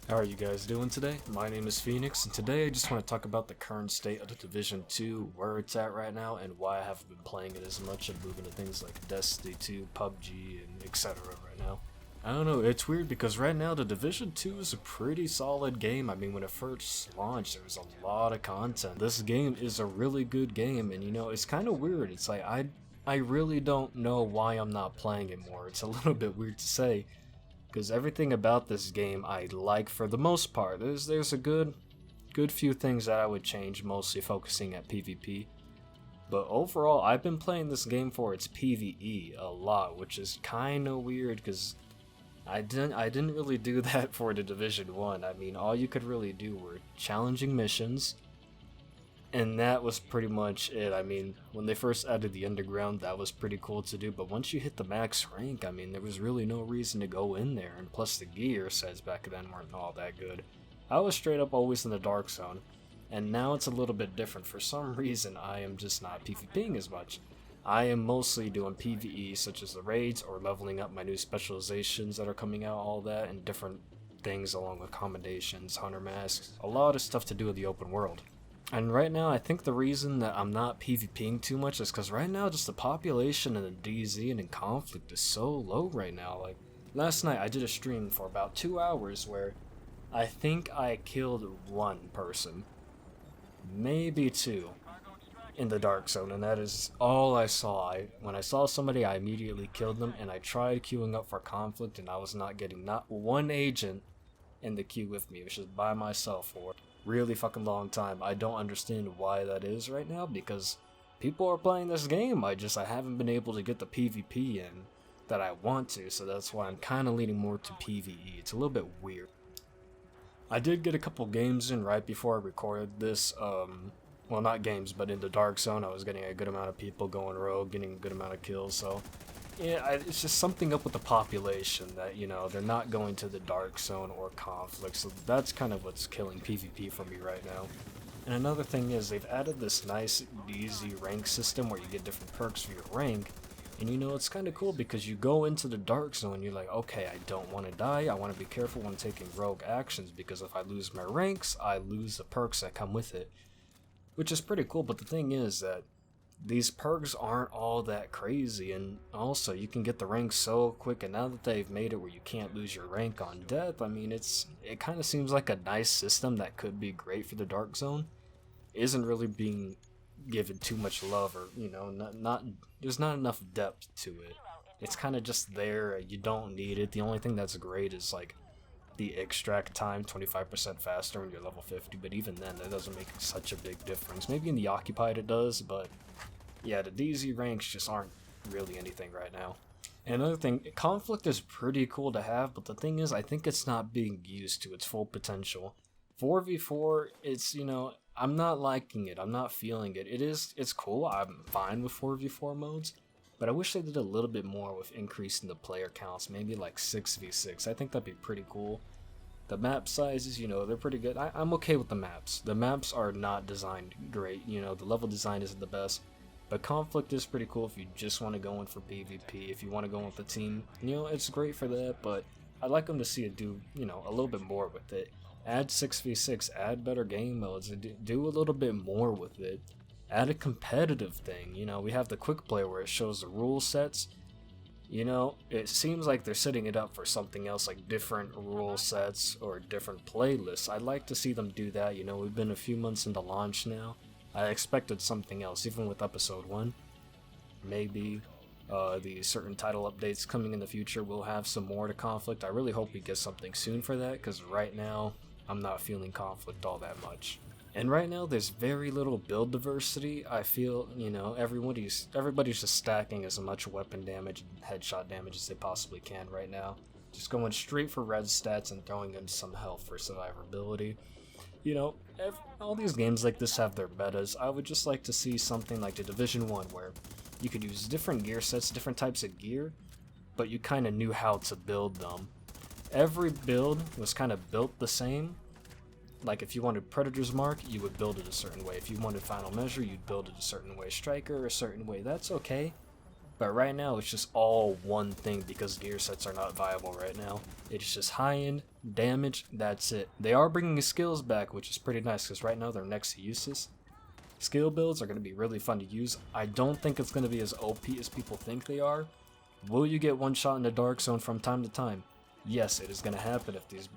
How are you guys doing today? My name is Phoenix, and today I just want to talk about the current state of the Division 2, where it's at right now, and why I haven't been playing it as much and moving to things like Destiny 2, PUBG, and etc. right now. I don't know, it's weird because right now the Division 2 is a pretty solid game. I mean, when it first launched, there was a lot of content. This game is a really good game, and it's kind of weird. It's like, I really don't know why I'm not playing it more. It's a little bit weird to say, because everything about this game I like for the most part. There's a good few things that I would change, mostly focusing at PvP. But overall, I've been playing this game for its PvE a lot, which is kind of weird because I didn't really do that for the Division 1. I mean, all you could really do were challenging missions, and that was pretty much it. I mean, when they first added the underground, that was pretty cool to do, but once you hit the max rank, I mean, there was really no reason to go in there, and plus the gear sets back then weren't all that good. I was straight up always in the dark zone, and now it's a little bit different. For some reason, I am just not PvPing as much. I am mostly doing PvE, such as the raids, or leveling up my new specializations that are coming out, all that, and different things along with commendations, hunter masks, a lot of stuff to do with the open world. And right now, I think the reason that I'm not PvPing too much is because right now, just the population in the DZ and in conflict is so low right now. Like, last night I did a stream for about 2 hours where I think I killed one person, maybe two, in the dark zone, and that is all I saw. When I saw somebody, I immediately killed them, and I tried queuing up for conflict, and I was not getting not one agent in the queue with me. It was just by myself for really fucking long time. I don't understand why that is right now, because people are playing this game. I haven't been able to get the PvP in that I want to, so that's why I'm kind of leaning more to PvE. It's a little bit weird. I did get a couple games in right before I recorded this. Well, not games, but in the dark zone, I was getting a good amount of people going rogue, getting a good amount of kills, so yeah, it's just something up with the population that, they're not going to the dark zone or conflict, so that's kind of what's killing PvP for me right now. And another thing is, they've added this nice, easy rank system where you get different perks for your rank, and it's kind of cool because you go into the dark zone, you're like, okay, I don't want to die, I want to be careful when taking rogue actions, because if I lose my ranks, I lose the perks that come with it. Which is pretty cool, but the thing is that these perks aren't all that crazy, and also you can get the rank so quick, and now that they've made it where you can't lose your rank on death, I mean, it kind of seems like a nice system that could be great for the dark zone. Isn't really being given too much love, or not there's not enough depth to it. It's kind of just there, you don't need it. The only thing that's great is like the extract time 25% faster when you're level 50, but even then that doesn't make such a big difference. Maybe in the occupied it does, but yeah, the DZ ranks just aren't really anything right now. And another thing, conflict is pretty cool to have, but the thing is, I think it's not being used to its full potential. 4v4, it's, I'm not liking it, I'm not feeling it. It's cool, I'm fine with 4v4 modes, but I wish they did a little bit more with increasing the player counts, maybe like 6v6. I think that'd be pretty cool. The map sizes, they're pretty good. I'm okay with the maps. The maps are not designed great, the level design isn't the best. But conflict is pretty cool if you just want to go in for PvP, if you want to go in with a team. It's great for that, but I'd like them to see it do, a little bit more with it. Add 6v6, add better game modes, do a little bit more with it. Add a competitive thing, we have the quick play where it shows the rule sets. It seems like they're setting it up for something else, like different rule sets or different playlists. I'd like to see them do that. We've been a few months into launch now. I expected something else, even with episode 1. Maybe the certain title updates coming in the future will have some more to conflict. I really hope we get something soon for that, because right now I'm not feeling conflict all that much. And right now there's very little build diversity. I feel, everybody's just stacking as much weapon damage and headshot damage as they possibly can right now. Just going straight for red stats and throwing in some health for survivability. All these games like this have their metas. I would just like to see something like the Division 1 where you could use different gear sets, different types of gear, but you kind of knew how to build them. Every build was kind of built the same. Like if you wanted Predator's Mark, you would build it a certain way. If you wanted Final Measure, you'd build it a certain way. Striker, a certain way. That's okay. But right now, it's just all one thing because gear sets are not viable right now. It's just high-end damage, that's it. They are bringing skills back, which is pretty nice because right now they're next to useless. Skill builds are going to be really fun to use. I don't think it's going to be as OP as people think they are. Will you get one shot in the dark zone from time to time? Yes, it is going to happen if these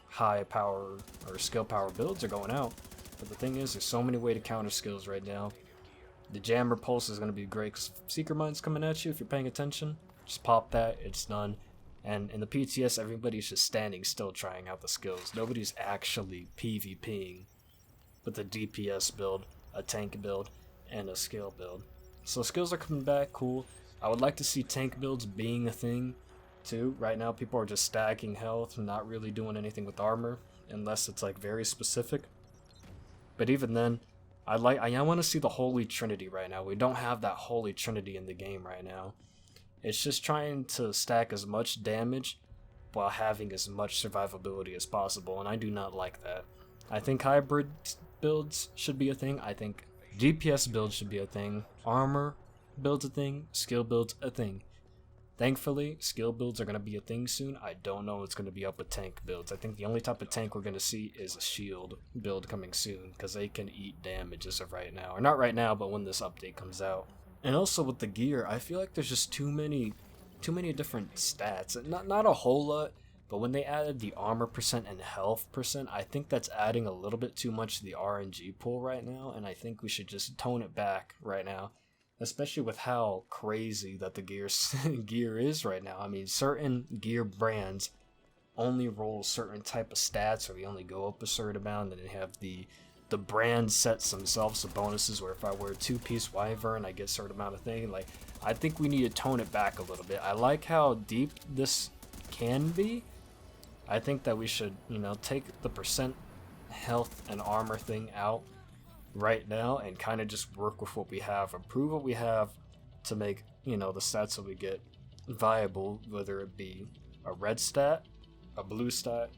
high power or skill power builds are going out. But the thing is, there's so many ways to counter skills right now. The Jammer Pulse is going to be great because Seeker Mind's coming at you if you're paying attention. Just pop that, it's done. And in the PTS, everybody's just standing still trying out the skills. Nobody's actually PvPing with a DPS build, a tank build, and a skill build. So skills are coming back, cool. I would like to see tank builds being a thing too. Right now people are just stacking health and not really doing anything with armor unless it's like very specific. But even then, I want to see the Holy Trinity right now. We don't have that Holy Trinity in the game right now. It's just trying to stack as much damage while having as much survivability as possible, and I do not like that. I think hybrid builds should be a thing. I think DPS builds should be a thing. Armor builds a thing. Skill builds a thing. Thankfully, skill builds are going to be a thing soon. I don't know what's going to be up with tank builds. I think the only type of tank we're going to see is a shield build coming soon, because they can eat damage as of right now. Or not right now, but when this update comes out. And also with the gear, I feel like there's just too many different stats. Not a whole lot, but when they added the armor percent and health percent, I think that's adding a little bit too much to the RNG pool right now, and I think we should just tone it back right now. Especially with how crazy that the gear is right now. I mean, certain gear brands only roll certain type of stats, or they only go up a certain amount, and then they have the brand sets themselves the bonuses, where if I wear a 2-piece wyvern, I get a certain amount of thing. Like, I think we need to tone it back a little bit. I like how deep this can be. I think that we should, take the percent health and armor thing out right now and kind of just work with what we have, improve what we have to make the stats that we get viable, whether it be a red stat, a blue stat,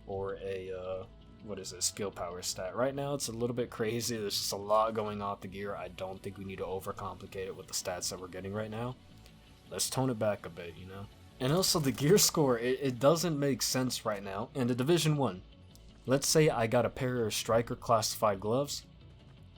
or a skill power stat. Right now it's a little bit crazy. There's just a lot going on with the gear. I don't think we need to overcomplicate it with the stats that we're getting right now. Let's tone it back a bit. And also the gear score, it doesn't make sense right now. In the Division 1, let's say I got a pair of striker classified gloves,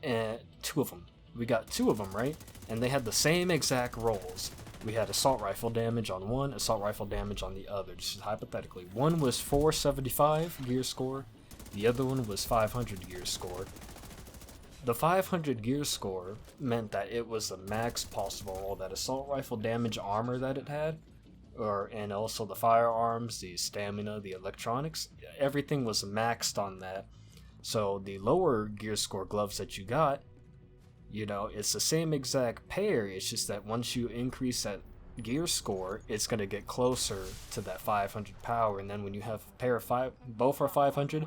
and two of them. We got two of them, right? And they had the same exact rolls. We had assault rifle damage on one, assault rifle damage on the other, just hypothetically. One was 475 gear score, the other one was 500 gear score. The 500 gear score meant that it was the max possible roll, that assault rifle damage armor that it had, and also the firearms, the stamina, the electronics, everything was maxed on that. So the lower gear score gloves that you got, it's the same exact pair. It's just that once you increase that gear score, it's going to get closer to that 500 power. And then when you have a pair of both are 500,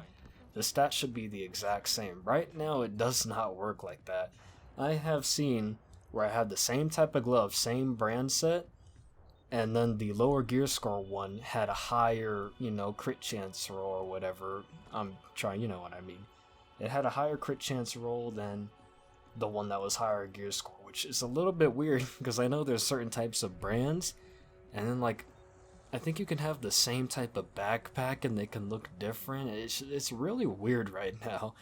the stats should be the exact same. Right now, it does not work like that. I have seen where I had the same type of glove, same brand set, and then the lower gear score one had a higher, crit chance roll or whatever. I'm trying, you know what I mean. It had a higher crit chance roll than the one that was higher gear score, which is a little bit weird because I know there's certain types of brands, and then I think you can have the same type of backpack and they can look different. It's really weird right now.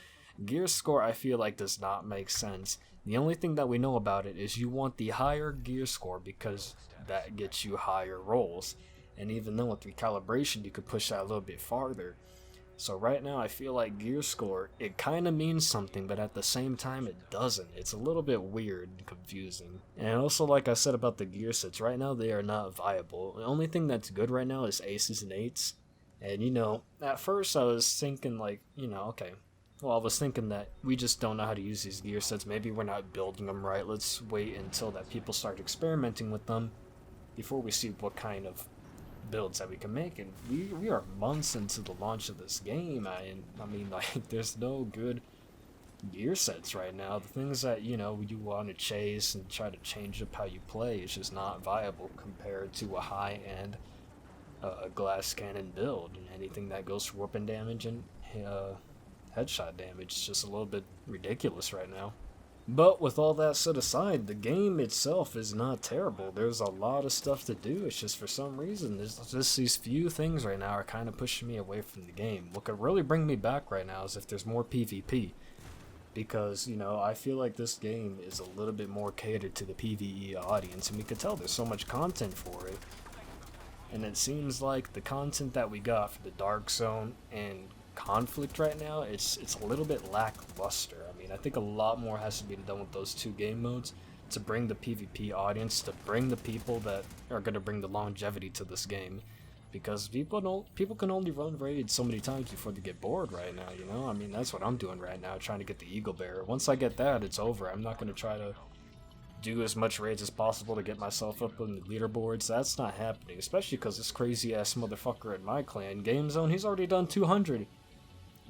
Gear score, I feel like, does not make sense. The only thing that we know about it is you want the higher gear score because that gets you higher rolls. And even then with recalibration, you could push that a little bit farther. So right now I feel like gear score, it kind of means something, but at the same time it doesn't. It's a little bit weird and confusing. And also, like I said about the gear sets, right now they are not viable. The only thing that's good right now is aces and eights. And at first I was thinking okay. Well, I was thinking that we just don't know how to use these gear sets. Maybe we're not building them right. Let's wait until that people start experimenting with them before we see what kind of builds that we can make. And we are months into the launch of this game. I mean, there's no good gear sets right now. The things that, you want to chase and try to change up how you play is just not viable compared to a high-end glass cannon build. And anything that goes for weapon damage and headshot damage is just a little bit ridiculous right now. But with all that set aside, the game itself is not terrible. There's a lot of stuff to do. It's just for some reason, there's just these few things right now are kind of pushing me away from the game. What could really bring me back right now is if there's more PvP. Because, you know, I feel like this game is a little bit more catered to the PvE audience, and we could tell there's so much content for it. And it seems like the content that we got for the Dark Zone and Conflict right now, it's a little bit lackluster. I mean, I think a lot more has to be done with those two game modes to bring the PvP audience, to bring the people that are going to bring the longevity to this game. Because people can only run raids so many times before they get bored right now, you know? I mean, that's what I'm doing right now, trying to get the Eagle Bearer. Once I get that, it's over. I'm not going to try to do as much raids as possible to get myself up on the leaderboards. That's not happening, especially because this crazy-ass motherfucker in my clan, Game Zone, he's already done 200.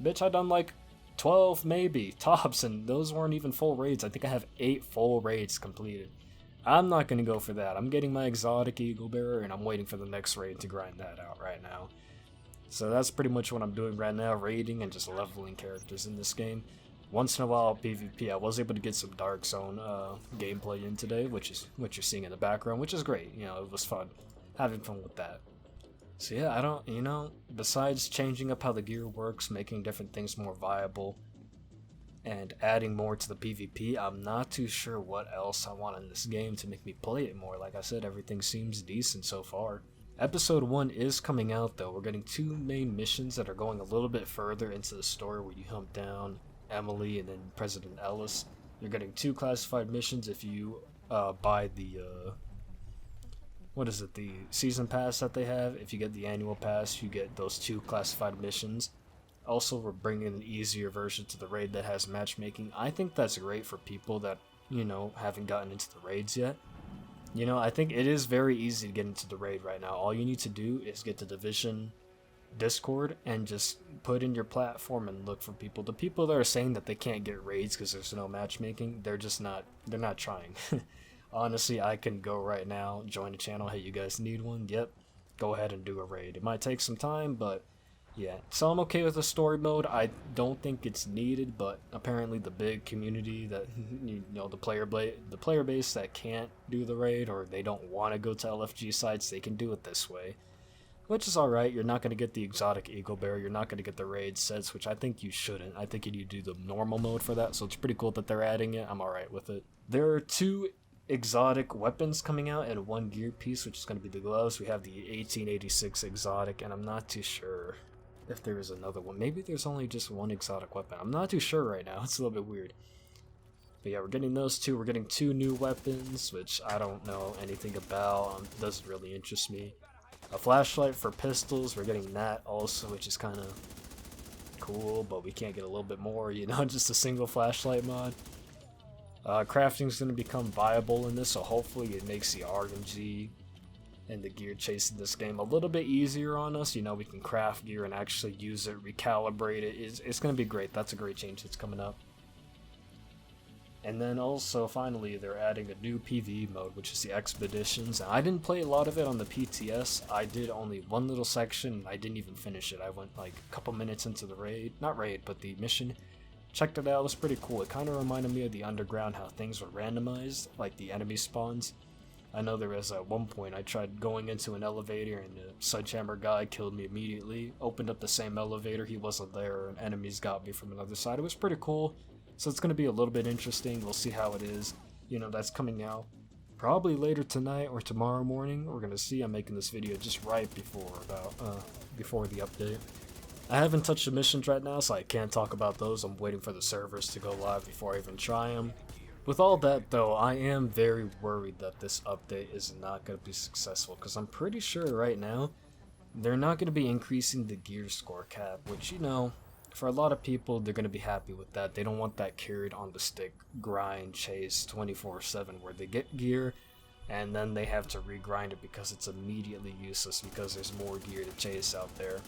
Bitch, I done like 12 maybe, tops, and those weren't even full raids. I think I have 8 full raids completed. I'm not going to go for that. I'm getting my exotic Eagle Bearer, and I'm waiting for the next raid to grind that out right now. So that's pretty much what I'm doing right now, raiding and just leveling characters in this game. Once in a while, PvP. I was able to get some Dark Zone gameplay in today, which is what you're seeing in the background, which is great. You know, it was fun. Having fun with that. So yeah, I don't, you know, besides changing up how the gear works, making different things more viable, and adding more to the PvP, I'm not too sure what else I want in this game to make me play it more. Like I said, everything seems decent so far. Episode 1 is coming out though. We're getting 2 main missions that are going a little bit further into the story where you hunt down Emily and then President Ellis. You're getting 2 classified missions if you buy the, what is it, the season pass that they have. If you get the annual pass, you get those 2 classified missions. Also, we're bringing an easier version to the raid that has matchmaking. I think that's great for people that, you know, haven't gotten into the raids yet. You know, I think it is very easy to get into the raid right now. All you need to do is get the Division Discord and just put in your platform and look for people. The people that are saying that they can't get raids because there's no matchmaking, they're not trying. Honestly, I can go right now, join the channel. Hey, you guys need one? Yep. Go ahead and do a raid. It might take some time, but yeah, so I'm okay with the story mode. I don't think it's needed, but apparently the big community that, you know, the player base that can't do the raid or they don't want to go to LFG sites, they can do it this way, which is alright. You're not going to get the exotic Eagle Bearer, you're not going to get the raid sets, which I think you shouldn't. I think you need to do the normal mode for that, so it's pretty cool that they're adding it. I'm alright with it. There are 2 exotic weapons coming out and 1 gear piece, which is going to be the gloves. We have the 1886 exotic, and I'm not too sure if there is another one. Maybe there's only just 1 exotic weapon. I'm not too sure right now. It's a little bit weird. But yeah, we're getting those 2. We're getting 2 new weapons, which I don't know anything about. Doesn't really interest me. A flashlight for pistols. We're getting that also, which is kind of cool, but we can't get a little bit more, you know, just a single flashlight mod. Crafting is going to become viable in this, so hopefully it makes the RNG and the gear chase in this game a little bit easier on us. You know, we can craft gear and actually use it, recalibrate it. It's going to be great. That's a great change that's coming up. And then also, finally, they're adding a new PvE mode, which is the Expeditions. And I didn't play a lot of it on the PTS. I did only 1 little section, and I didn't even finish it. I went like a couple minutes into the raid. Not raid, but the mission. Checked it out. It was pretty cool. It kind of reminded me of the Underground, how things were randomized, like the enemy spawns. I know there was at one point I tried going into an elevator and the Sledgehammer guy killed me immediately. Opened up the same elevator, he wasn't there, and enemies got me from another side. It was pretty cool. So it's going to be a little bit interesting. We'll see how it is. You know, that's coming out probably later tonight or tomorrow morning. We're going to see. I'm making this video just right before the update. I haven't touched the missions right now, so I can't talk about those. I'm waiting for the servers to go live before I even try them. With all that though, I am very worried that this update is not going to be successful, because I'm pretty sure right now they're not going to be increasing the gear score cap, which, you know, for a lot of people, they're going to be happy with that. They don't want that carried on the stick grind chase 24/7 where they get gear and then they have to regrind it because it's immediately useless because there's more gear to chase out there.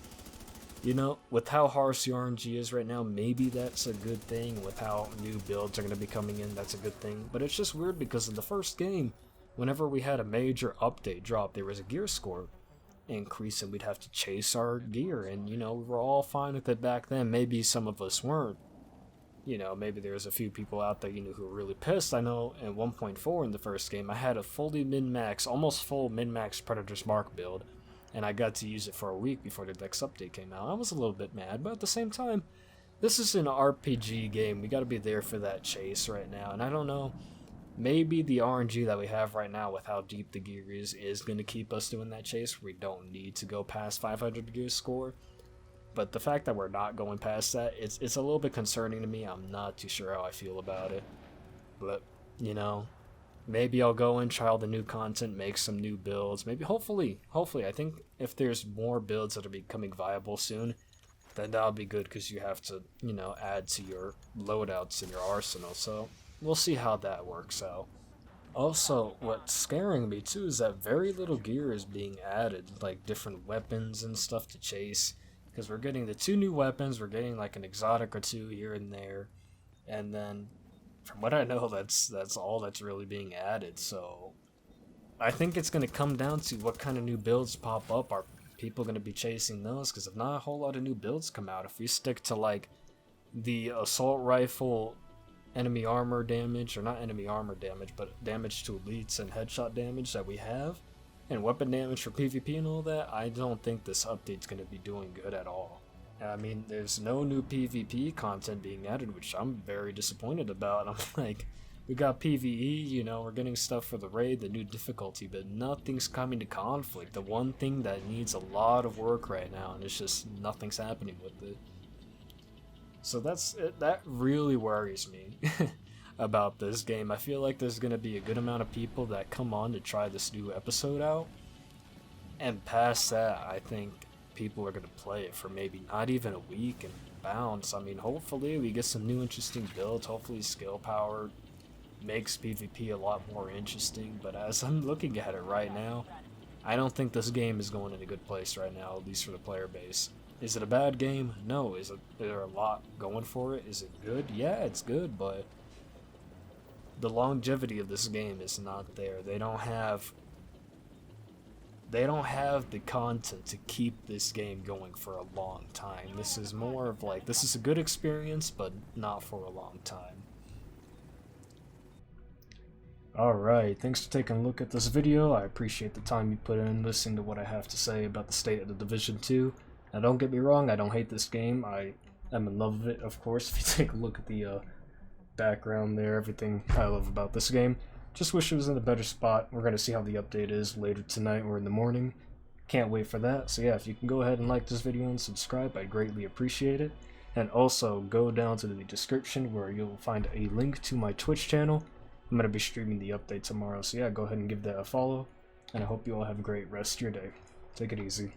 You know, with how harsh the RNG is right now, maybe that's a good thing. With how new builds are going to be coming in, that's a good thing. But it's just weird because in the first game, whenever we had a major update drop, there was a gear score increase and we'd have to chase our gear. And, you know, we were all fine with it back then. Maybe some of us weren't. you know, maybe there's a few people out there, you know, who are really pissed. I know in 1.4 in the first game, I had a fully min-max, almost full min-max Predator's Mark build, and I got to use it for a week before the next update came out. I was a little bit mad, but at the same time, this is an RPG game. We gotta be there for that chase right now, and I don't know, maybe the RNG that we have right now with how deep the gear is gonna keep us doing that chase. We don't need to go past 500 gear score. But the fact that we're not going past that, it's a little bit concerning to me. I'm not too sure how I feel about it. But, you know, maybe I'll go and try all the new content, make some new builds. Maybe, hopefully, I think if there's more builds that are becoming viable soon, then that'll be good because you have to, you know, add to your loadouts in your arsenal. So we'll see how that works out. Also, what's scaring me too is that very little gear is being added, like different weapons and stuff to chase. Because we're getting the 2 new weapons, we're getting like an exotic or 2 here and there, and then from what I know, that's all that's really being added. So I think it's going to come down to what kind of new builds pop up. Are people going to be chasing those? Because if not a whole lot of new builds come out, if we stick to like the assault rifle enemy armor damage, or not enemy armor damage, but damage to elites and headshot damage that we have, and weapon damage for PvP and all that, I don't think this update's going to be doing good at all. I mean, there's no new PvP content being added, which I'm very disappointed about. I'm like, we got PvE, you know, we're getting stuff for the raid, the new difficulty, but nothing's coming to Conflict. The one thing that needs a lot of work right now, and it's just nothing's happening with it. So that really worries me about this game. I feel like there's going to be a good amount of people that come on to try this new episode out, and past that, I think people are going to play it for maybe not even a week and bounce. I mean, hopefully we get some new interesting builds. Hopefully skill power makes PvP a lot more interesting, but as I'm looking at it right now, I don't think this game is going in a good place right now, at least for the player base. Is it a bad game? No. Is there a lot going for it? Is it good? Yeah, it's good, but the longevity of this game is not there. They don't have the content to keep this game going for a long time. This is more of like, this is a good experience, but not for a long time. Alright, thanks for taking a look at this video. I appreciate the time you put in listening to what I have to say about the state of the Division 2. Now don't get me wrong, I don't hate this game. I am in love with it, of course. If you take a look at the background there, everything I love about this game. Just wish it was in a better spot. We're going to see how the update is later tonight or in the morning. Can't wait for that. So yeah, if you can go ahead and like this video and subscribe, I'd greatly appreciate it. And also go down to the description where you'll find a link to my Twitch channel. I'm going to be streaming the update tomorrow. So yeah, go ahead and give that a follow. And I hope you all have a great rest of your day. Take it easy.